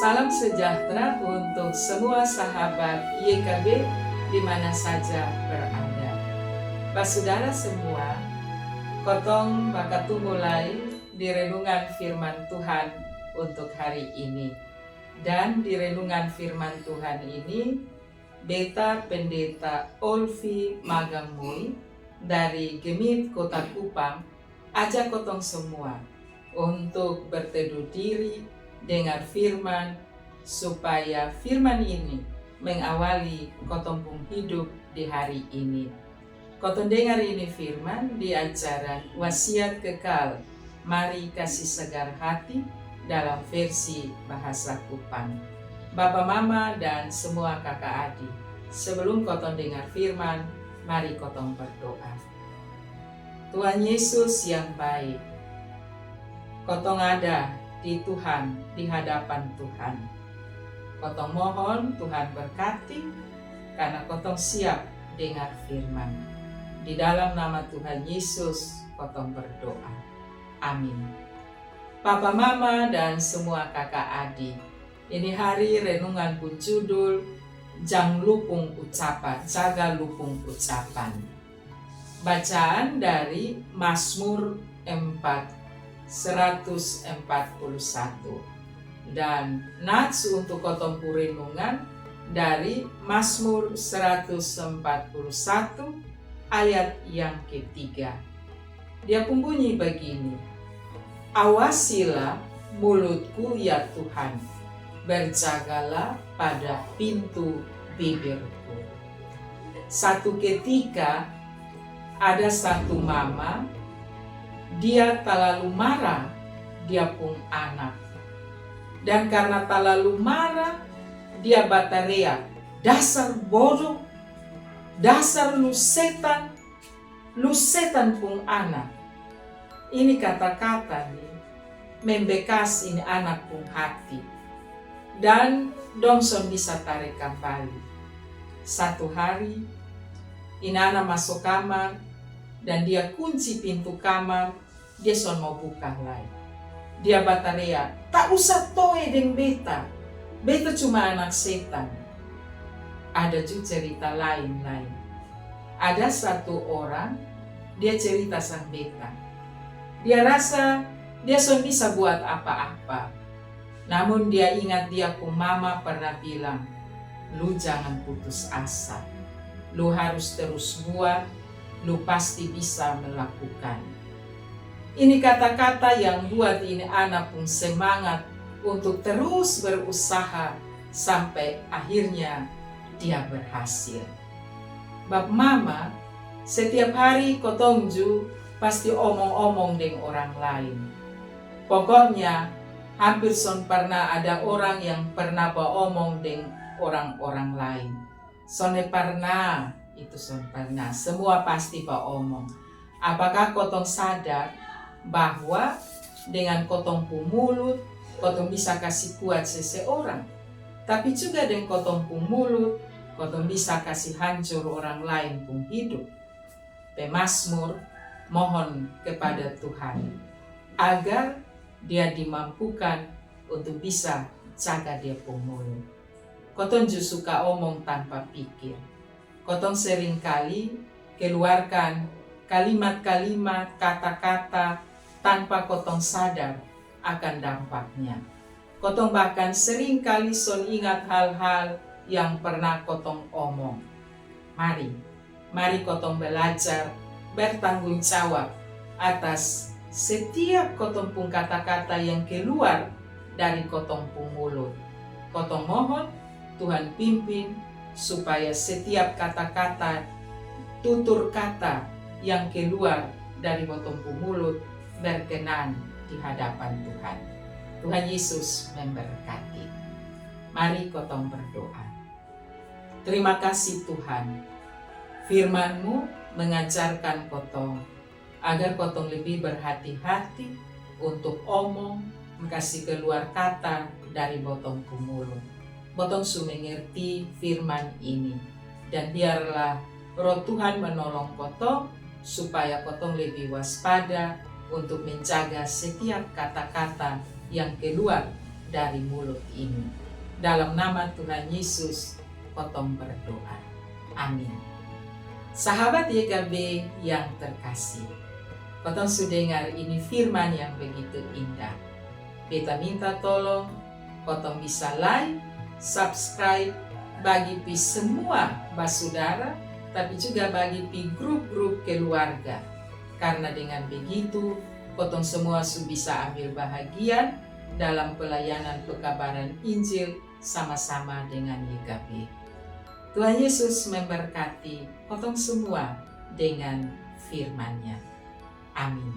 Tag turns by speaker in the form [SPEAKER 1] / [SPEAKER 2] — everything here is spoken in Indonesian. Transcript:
[SPEAKER 1] Salam sejahtera untuk semua sahabat YKB di mana saja berada. Saudara semua, kotong bakatu mulai di renungan firman Tuhan untuk hari ini. Dan di renungan firman Tuhan ini, Beta Pendeta Olvi Magangmui dari Gemit Kota Kupang ajak kotong semua untuk berteduh diri, dengar firman, supaya firman ini mengawali kotong pun hidup di hari ini. Kotong dengar ini firman di acara Wasiat Kekal, Mari Kasih Segar Hati dalam versi bahasa Kupang. Bapak, Mama, dan semua kakak adik, sebelum kotong dengar firman, mari kotong berdoa. Tuhan Yesus yang baik, kotong ada di Tuhan, di hadapan Tuhan. Kotong mohon Tuhan berkati, karena kotong siap dengar firman. Di dalam nama Tuhan Yesus, kotong berdoa. Amin. Papa, Mama, dan semua kakak adik, ini hari renungan pun judul Jang Lupung Ucapan, Jaga Lupung Ucapan. Bacaan dari Mazmur 141 dan nats untuk kotong renungan dari Mazmur 141 ayat yang ketiga. Dia bunyi begini: Awasilah mulutku ya Tuhan, berjagalah pada pintu bibirku. Satu ketika ada satu mama, dia terlalu marah, dia pun anak. Dan karena terlalu marah, dia berteriak, dasar bodoh, dasar lu setan pun anak. Ini kata-kata nih, membekas ini anak pun hati. Dan Dongson bisa tarik kembali. Satu hari, ini anak masuk kamar, dan dia kunci pintu kamar, dia son mau buka lagi. Dia berteriak, tak usah toe deng beta, beta cuma anak setan. Ada juga cerita lain-lain. Ada satu orang, dia cerita sang beta. Dia rasa dia son bisa buat apa-apa. Namun dia ingat dia pun mama pernah bilang, lu jangan putus asa. Lu harus terus buat, lu pasti bisa melakukan. Ini kata-kata yang buat ini anak pun semangat untuk terus berusaha sampai akhirnya dia berhasil. Bab mama, setiap hari kotongju pasti omong-omong dengan orang lain. Pokoknya hampir son pernah ada orang yang pernah beromong dengan orang-orang lain. Sone pernah, itu son pernah, semua pasti beromong. Apakah kotong sadar bahwa dengan kotong pun mulut, kotong bisa kasih kuat seseorang, tapi juga dengan kotong pun mulut, kotong bisa kasih hancur orang lain pun hidup. Pemazmur mohon kepada Tuhan agar dia dimampukan untuk bisa jaga dia pun mulut. Kotong juga suka omong tanpa pikir. Kotong seringkali keluarkan kalimat-kalimat, kata-kata tanpa kotong sadar akan dampaknya. Kotong bahkan seringkali son ingat hal-hal yang pernah kotong omong. Mari kotong belajar bertanggung jawab atas setiap kotong pun kata-kata yang keluar dari kotong pun mulut. Kotong mohon Tuhan pimpin supaya setiap kata-kata, tutur kata yang keluar dari kotong pun mulut berkenan di hadapan Tuhan. Tuhan Yesus memberkati. Mari kotong berdoa. Terima kasih Tuhan, firman-Mu mengajarkan kotong agar kotong lebih berhati-hati untuk omong, kasih keluar kata dari botong mulut. Botong su mengerti firman ini, dan biarlah Roh Tuhan menolong kotong supaya kotong lebih waspada untuk menjaga setiap kata-kata yang keluar dari mulut ini. Dalam nama Tuhan Yesus, potong berdoa. Amin. Sahabat YKB yang terkasih, potong sudah dengar ini firman yang begitu indah. Beta minta tolong, potong bisa like, subscribe, bagi pi semua basudara, tapi juga bagi pi grup-grup keluarga. Karena dengan begitu, potong semua bisa ambil bahagian dalam pelayanan pekabaran Injil sama-sama dengan YKB. Tuhan Yesus memberkati potong semua dengan firman-Nya. Amin.